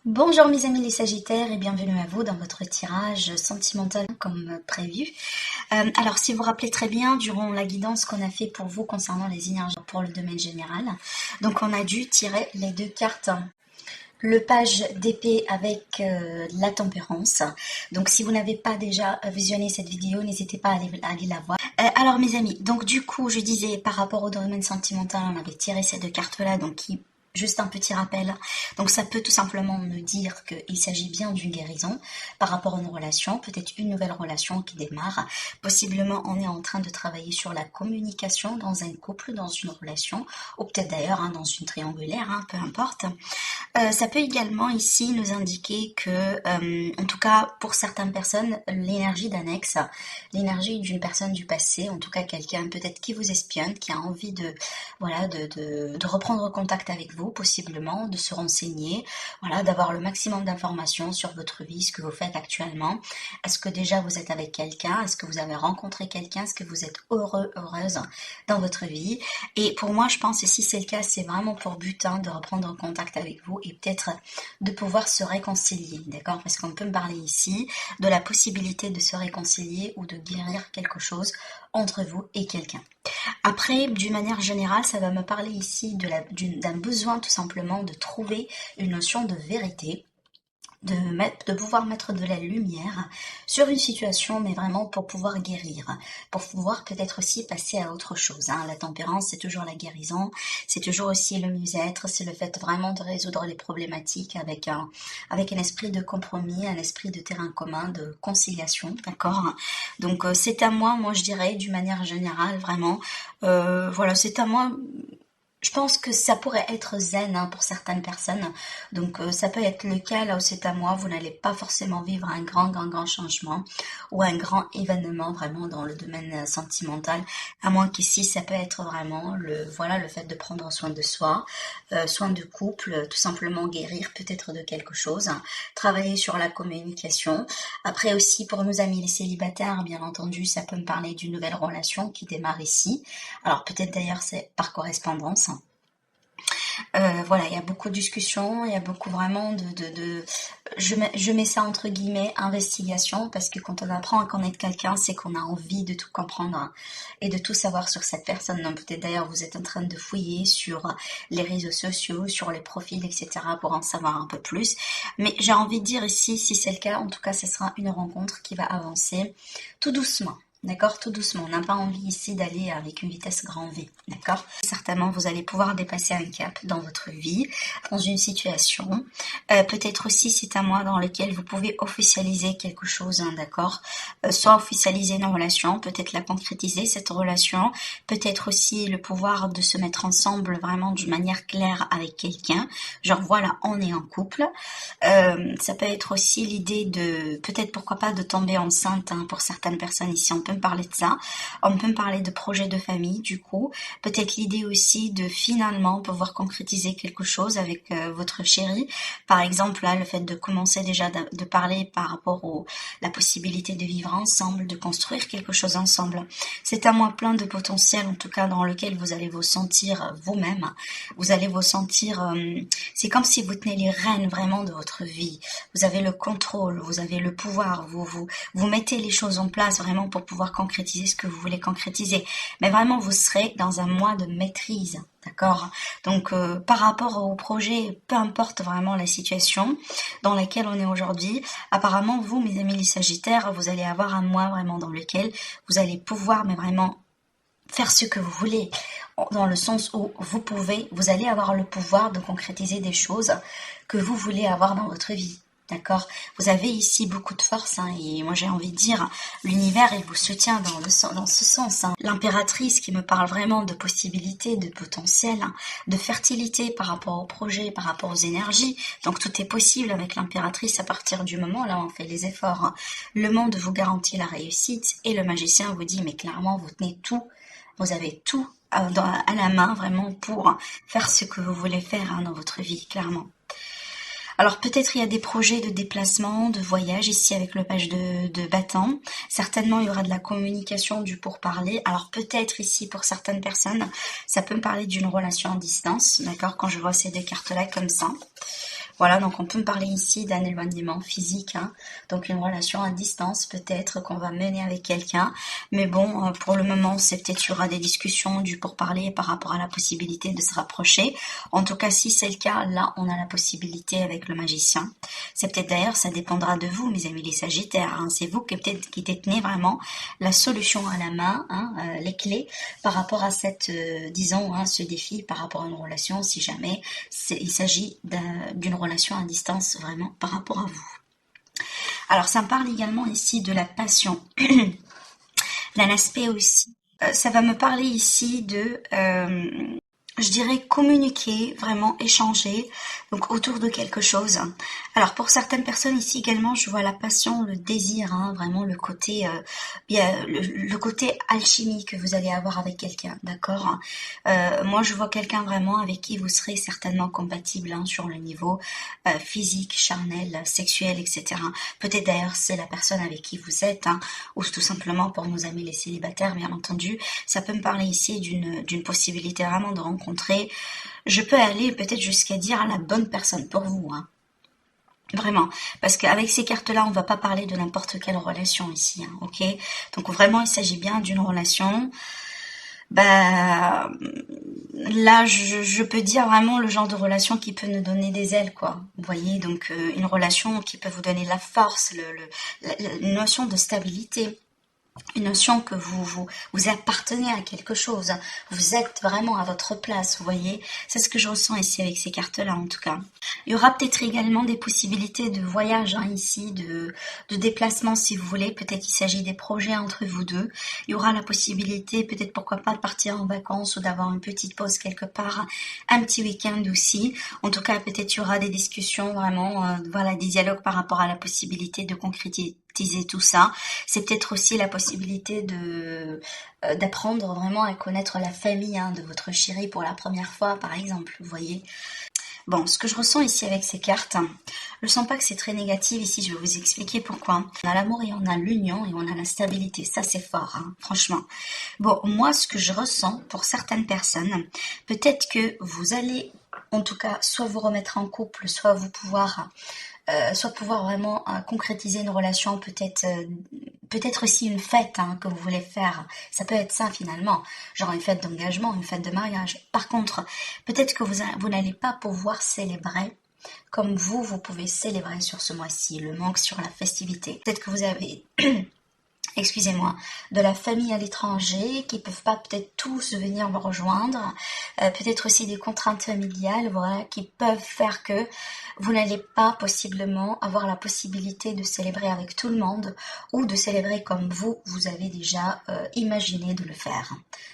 Bonjour mes amis les Sagittaires et bienvenue à vous dans votre tirage sentimental comme prévu. Alors si vous vous rappelez très bien, durant la guidance qu'on a fait pour vous concernant les énergies pour le domaine général, donc on a dû tirer les deux cartes. Le page d'épée avec la tempérance. Donc si vous n'avez pas déjà visionné cette vidéo, n'hésitez pas à aller la voir. Alors mes amis, donc du coup je disais par rapport au domaine sentimental, on avait tiré ces deux cartes-là, donc qui juste un petit rappel. Donc ça peut tout simplement nous dire qu'il s'agit bien d'une guérison par rapport à une relation, peut-être une nouvelle relation qui démarre. Possiblement on est en train de travailler sur la communication dans un couple, dans une relation, ou peut-être d'ailleurs dans une triangulaire, peu importe. Ça peut également ici nous indiquer que, en tout cas pour certaines personnes, l'énergie d'un ex, l'énergie d'une personne du passé, en tout cas quelqu'un peut-être qui vous espionne, qui a envie de reprendre contact avec vous, possiblement, de se renseigner, voilà, d'avoir le maximum d'informations sur votre vie, ce que vous faites actuellement. Est-ce que déjà vous êtes avec quelqu'un? Est-ce que vous avez rencontré quelqu'un? Est-ce que vous êtes heureux, heureuse dans votre vie? Et pour moi, je pense, et si c'est le cas, c'est vraiment pour but de reprendre contact avec vous et peut-être de pouvoir se réconcilier, d'accord? Parce qu'on peut me parler ici de la possibilité de se réconcilier ou de guérir quelque chose entre vous et quelqu'un. Après, d'une manière générale, ça va me parler ici d'un besoin tout simplement de trouver une notion de vérité, de pouvoir mettre de la lumière sur une situation, mais vraiment pour pouvoir guérir, pour pouvoir peut-être aussi passer à autre chose. La tempérance, c'est toujours la guérison, c'est toujours aussi le mieux-être, c'est le fait vraiment de résoudre les problématiques avec un esprit de compromis, un esprit de terrain commun, de conciliation, d'accord? Donc c'est à moi je dirais, d'une manière générale, vraiment, voilà, c'est à moi. Je pense que ça pourrait être zen pour certaines personnes. Donc ça peut être le cas là où c'est à moi. Vous n'allez pas forcément vivre un grand changement ou un grand événement vraiment dans le domaine sentimental. À moins qu'ici ça peut être vraiment le fait de prendre soin de soi, soin de couple, tout simplement guérir peut-être de quelque chose, travailler sur la communication. Après aussi pour nos amis les célibataires, bien entendu, ça peut me parler d'une nouvelle relation qui démarre ici. Alors peut-être d'ailleurs c'est par correspondance. Voilà, il y a beaucoup de discussions, il y a beaucoup vraiment je mets ça entre guillemets investigation, parce que quand on apprend à connaître quelqu'un, c'est qu'on a envie de tout comprendre et de tout savoir sur cette personne. Donc peut-être d'ailleurs vous êtes en train de fouiller sur les réseaux sociaux, sur les profils, etc. pour en savoir un peu plus. Mais j'ai envie de dire ici, si c'est le cas, en tout cas, ce sera une rencontre qui va avancer tout doucement. D'accord, tout doucement. On n'a pas envie ici d'aller avec une vitesse grand V. D'accord. Certainement, vous allez pouvoir dépasser un cap dans votre vie, dans une situation. Peut-être aussi, c'est un mois dans lequel vous pouvez officialiser quelque chose, d'accord. Soit officialiser une relation, peut-être la concrétiser, cette relation. Peut-être aussi le pouvoir de se mettre ensemble vraiment d'une manière claire avec quelqu'un. Genre, voilà, on est en couple. Ça peut être aussi l'idée de, peut-être pourquoi pas, de tomber enceinte pour certaines personnes ici. On peut me parler de ça. On peut me parler de projet de famille, du coup. Peut-être l'idée aussi de finalement pouvoir concrétiser quelque chose avec votre chéri. Par exemple, là, le fait de commencer déjà de parler par rapport la possibilité de vivre ensemble, de construire quelque chose ensemble. C'est un mois plein de potentiel, en tout cas, dans lequel vous allez vous sentir vous-même. Vous allez vous sentir, c'est comme si vous tenez les rênes vraiment de votre vie. Vous avez le contrôle, vous avez le pouvoir, vous mettez les choses en place vraiment pour pouvoir concrétiser ce que vous voulez concrétiser. Mais vraiment, vous serez dans un mois de maîtrise, d'accord? Donc, par rapport au projet, peu importe vraiment la situation dans laquelle on est aujourd'hui, apparemment, vous, mes amis les Sagittaires, vous allez avoir un mois vraiment dans lequel vous allez pouvoir, mais vraiment, faire ce que vous voulez, dans le sens où vous allez avoir le pouvoir de concrétiser des choses que vous voulez avoir dans votre vie. D'accord? Vous avez ici beaucoup de force, et moi j'ai envie de dire, l'univers il vous soutient dans ce sens. L'impératrice qui me parle vraiment de possibilités, de potentiel, de fertilité par rapport au projet, par rapport aux énergies. Donc tout est possible avec l'impératrice à partir du moment là où on fait les efforts. Le monde vous garantit la réussite et le magicien vous dit mais clairement vous tenez tout. Vous avez tout à la main vraiment pour faire ce que vous voulez faire dans votre vie, clairement. Alors peut-être il y a des projets de déplacement, de voyage ici avec le page de bâton. Certainement il y aura de la communication, du pourparler. Alors peut-être ici pour certaines personnes, ça peut me parler d'une relation à distance, d'accord, quand je vois ces deux cartes-là comme ça. Voilà, donc on peut me parler ici d'un éloignement physique, hein, donc une relation à distance peut-être qu'on va mener avec quelqu'un, mais bon, pour le moment, c'est peut-être il y aura des discussions du pourparler par rapport à la possibilité de se rapprocher. En tout cas, si c'est le cas, là, on a la possibilité avec le magicien. C'est peut-être d'ailleurs, ça dépendra de vous, mes amis les Sagittaires, hein, c'est vous qui peut-être qui détenez vraiment la solution à la main, hein, les clés par rapport à cette, disons, hein, ce défi, par rapport à une relation, si jamais il s'agit d'une relation à distance vraiment par rapport à vous. Alors ça me parle également ici de la passion, d'un aspect aussi. Ça va me parler ici de, je dirais communiquer, vraiment échanger, donc autour de quelque chose. Alors pour certaines personnes ici également, je vois la passion, le désir, hein, vraiment le côté, bien, le côté alchimie que vous allez avoir avec quelqu'un, d'accord. Moi je vois quelqu'un vraiment avec qui vous serez certainement compatible, hein, sur le niveau physique, charnel, sexuel, etc. Peut-être d'ailleurs c'est la personne avec qui vous êtes, hein, ou tout simplement pour nos amis les célibataires, bien entendu. Ça peut me parler ici d'une possibilité vraiment de rencontrer. Je peux aller peut-être jusqu'à dire la bonne personne pour vous, hein. Vraiment, parce qu'avec ces cartes-là, on ne va pas parler de n'importe quelle relation ici, hein, ok. Donc vraiment, il s'agit bien d'une relation. Bah, là, je peux dire vraiment le genre de relation qui peut nous donner des ailes, quoi. Vous voyez, donc une relation qui peut vous donner la force, une notion de stabilité. Une notion que vous appartenez à quelque chose, vous êtes vraiment à votre place, vous voyez, c'est ce que je ressens ici avec ces cartes-là en tout cas. Il y aura peut-être également des possibilités de voyage, hein, ici, de déplacement si vous voulez, peut-être il s'agit des projets entre vous deux, il y aura la possibilité peut-être pourquoi pas de partir en vacances ou d'avoir une petite pause quelque part, un petit week-end aussi, en tout cas peut-être il y aura des discussions vraiment, voilà, des dialogues par rapport à la possibilité de concrétiser tout ça. C'est peut-être aussi la possibilité de d'apprendre vraiment à connaître la famille, hein, de votre chéri pour la première fois, par exemple, vous voyez. Bon, ce que je ressens ici avec ces cartes, je sens pas que c'est très négatif ici, je vais vous expliquer pourquoi. On a l'amour et on a l'union et on a la stabilité, ça c'est fort, hein, franchement. Bon, moi ce que je ressens pour certaines personnes, peut-être que vous allez, en tout cas, soit vous remettre en couple, soit pouvoir vraiment concrétiser une relation, peut-être aussi une fête, hein, que vous voulez faire. Ça peut être ça finalement, genre une fête d'engagement, une fête de mariage. Par contre, peut-être que vous n'allez pas pouvoir célébrer comme vous pouvez célébrer sur ce mois-ci, le manque sur la festivité. Peut-être que vous avez excusez-moi, de la famille à l'étranger qui peuvent pas peut-être tous venir vous rejoindre, peut-être aussi des contraintes familiales, voilà, qui peuvent faire que vous n'allez pas possiblement avoir la possibilité de célébrer avec tout le monde ou de célébrer comme vous avez déjà imaginé de le faire.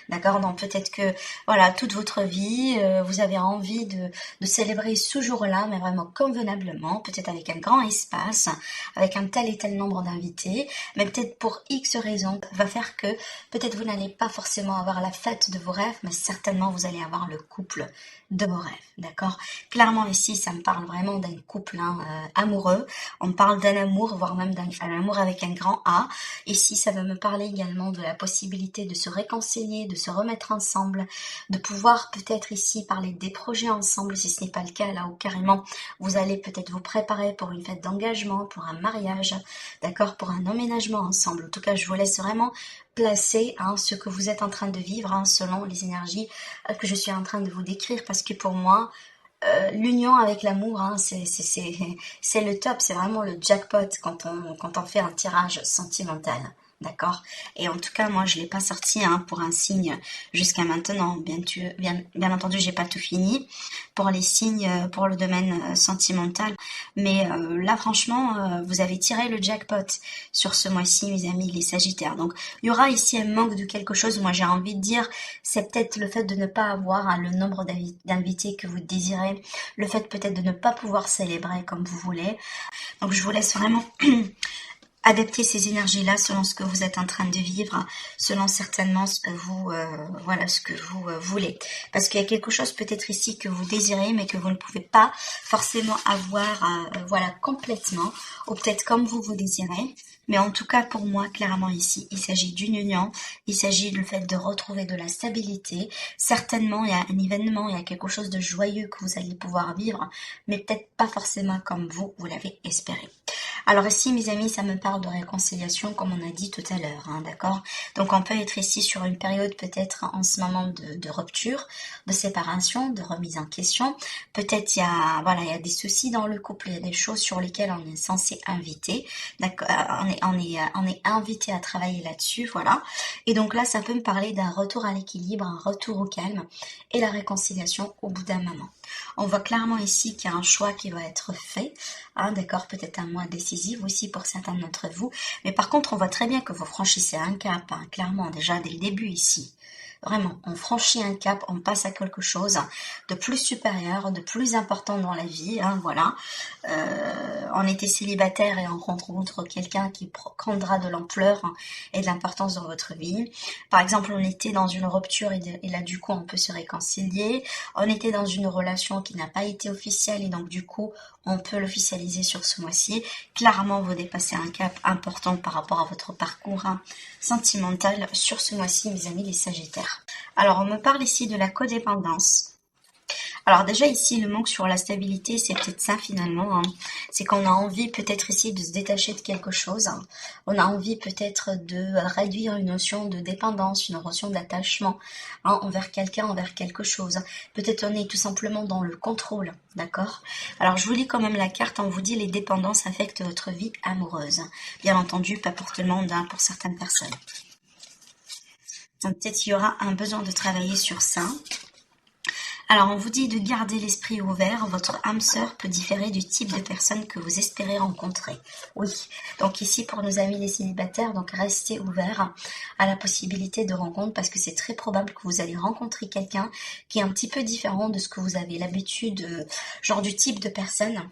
D'accord? Donc peut-être que voilà, toute votre vie, vous avez envie de célébrer ce jour-là, mais vraiment convenablement, peut-être avec un grand espace, avec un tel et tel nombre d'invités, mais peut-être pour X raisons va faire que peut-être vous n'allez pas forcément avoir la fête de vos rêves, mais certainement vous allez avoir le couple de vos rêves, d'accord? Clairement ici, ça me parle vraiment d'un couple, hein, amoureux. On parle d'un amour, voire même d'un amour avec un grand A. Ici, ça va me parler également de la possibilité de se réconcilier, de se remettre ensemble, de pouvoir peut-être ici parler des projets ensemble, si ce n'est pas le cas, là où carrément vous allez peut-être vous préparer pour une fête d'engagement, pour un mariage, d'accord, pour un emménagement ensemble. En tout cas, je vous laisse vraiment placer, hein, ce que vous êtes en train de vivre, hein, selon les énergies que je suis en train de vous décrire, parce que pour moi, l'union avec l'amour, hein, c'est le top, c'est vraiment le jackpot quand on fait un tirage sentimental. D'accord? Et en tout cas, moi, je l'ai pas sorti, hein, pour un signe jusqu'à maintenant. Bien entendu, j'ai pas tout fini pour les signes, pour le domaine sentimental. Mais là, franchement, vous avez tiré le jackpot sur ce mois-ci, mes amis, les Sagittaires. Donc, il y aura ici un manque de quelque chose. Moi, j'ai envie de dire, c'est peut-être le fait de ne pas avoir, hein, le nombre d'invités que vous désirez, le fait peut-être de ne pas pouvoir célébrer comme vous voulez. Donc, je vous laisse vraiment adapter ces énergies-là selon ce que vous êtes en train de vivre, selon certainement ce que vous, voilà, ce que vous voulez. Parce qu'il y a quelque chose peut-être ici que vous désirez, mais que vous ne pouvez pas forcément avoir, voilà, complètement, ou peut-être comme vous désirez. Mais en tout cas, pour moi, clairement ici, il s'agit d'une union, il s'agit du fait de retrouver de la stabilité. Certainement, il y a un événement, il y a quelque chose de joyeux que vous allez pouvoir vivre, mais peut-être pas forcément comme vous l'avez espéré. Alors ici, mes amis, ça me parle de réconciliation, comme on a dit tout à l'heure, hein, d'accord? Donc on peut être ici sur une période peut-être en ce moment de rupture, de séparation, de remise en question. Peut-être il y a, voilà, il y a des soucis dans le couple, il y a des choses sur lesquelles on est censé inviter, d'accord? On est invité à travailler là-dessus, voilà. Et donc là, ça peut me parler d'un retour à l'équilibre, un retour au calme et la réconciliation au bout d'un moment. On voit clairement ici qu'il y a un choix qui va être fait, hein, d'accord, peut-être un mois décisif aussi pour certains d'entre vous, mais par contre on voit très bien que vous franchissez un cap, hein, clairement déjà dès le début ici. Vraiment, on franchit un cap, on passe à quelque chose de plus supérieur, de plus important dans la vie, hein, voilà. On était célibataire et on rencontre quelqu'un qui prendra de l'ampleur, hein, et de l'importance dans votre vie. Par exemple, on était dans une rupture et là du coup on peut se réconcilier. On était dans une relation qui n'a pas été officielle et donc du coup on peut l'officialiser sur ce mois-ci. Clairement, vous dépassez un cap important par rapport à votre parcours, hein, sentimental sur ce mois-ci, mes amis les Sagittaires. Alors, on me parle ici de la codépendance. Alors déjà ici, le manque sur la stabilité, c'est peut-être ça finalement, hein. C'est qu'on a envie peut-être ici de se détacher de quelque chose, hein. On a envie peut-être de réduire une notion de dépendance, une notion d'attachement, hein, envers quelqu'un, envers quelque chose. Peut-être on est tout simplement dans le contrôle, d'accord? Alors je vous lis quand même la carte, on vous dit les dépendances affectent votre vie amoureuse. Bien entendu, pas pour tout le monde, hein, pour certaines personnes. Donc peut-être il y aura un besoin de travailler sur ça. Alors, on vous dit de garder l'esprit ouvert. Votre âme sœur peut différer du type de personne que vous espérez rencontrer. Oui, donc ici, pour nos amis les célibataires, donc restez ouverts à la possibilité de rencontre parce que c'est très probable que vous allez rencontrer quelqu'un qui est un petit peu différent de ce que vous avez l'habitude, genre du type de personne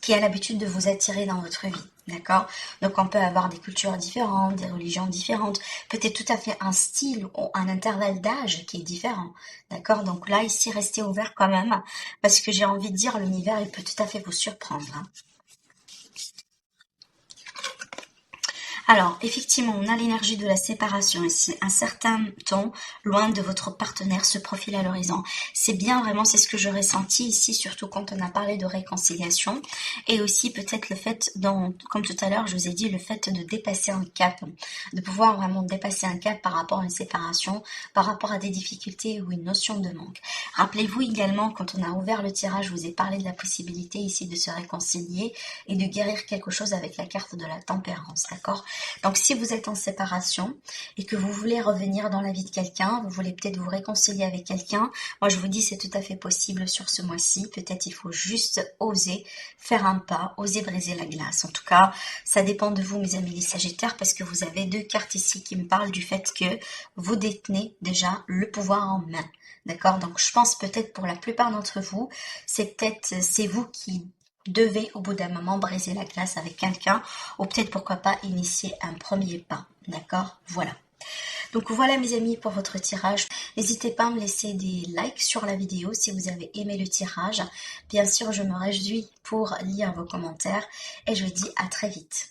qui a l'habitude de vous attirer dans votre vie. D'accord? Donc on peut avoir des cultures différentes, des religions différentes, peut-être tout à fait un style ou un intervalle d'âge qui est différent. D'accord? Donc là, ici, restez ouvert quand même, parce que j'ai envie de dire, l'univers, il peut tout à fait vous surprendre, hein. Alors, effectivement, on a l'énergie de la séparation ici. Un certain temps loin de votre partenaire se profile à l'horizon. C'est bien vraiment, c'est ce que je ressentis ici, surtout quand on a parlé de réconciliation. Et aussi peut-être le fait, comme tout à l'heure, je vous ai dit, le fait de dépasser un cap, de pouvoir vraiment dépasser un cap par rapport à une séparation, par rapport à des difficultés ou une notion de manque. Rappelez-vous également, quand on a ouvert le tirage, je vous ai parlé de la possibilité ici de se réconcilier et de guérir quelque chose avec la carte de la tempérance, d'accord? Donc si vous êtes en séparation et que vous voulez revenir dans la vie de quelqu'un, vous voulez peut-être vous réconcilier avec quelqu'un, moi je vous dis c'est tout à fait possible sur ce mois-ci. Peut-être il faut juste oser faire un pas, oser briser la glace. En tout cas, ça dépend de vous mes amis les Sagittaires parce que vous avez deux cartes ici qui me parlent du fait que vous détenez déjà le pouvoir en main. D'accord? Donc je pense peut-être pour la plupart d'entre vous, c'est vous qui devez au bout d'un moment briser la glace avec quelqu'un ou peut-être pourquoi pas initier un premier pas, d'accord? Voilà. Donc voilà mes amis pour votre tirage. N'hésitez pas à me laisser des likes sur la vidéo si vous avez aimé le tirage. Bien sûr, je me réjouis pour lire vos commentaires et je vous dis à très vite.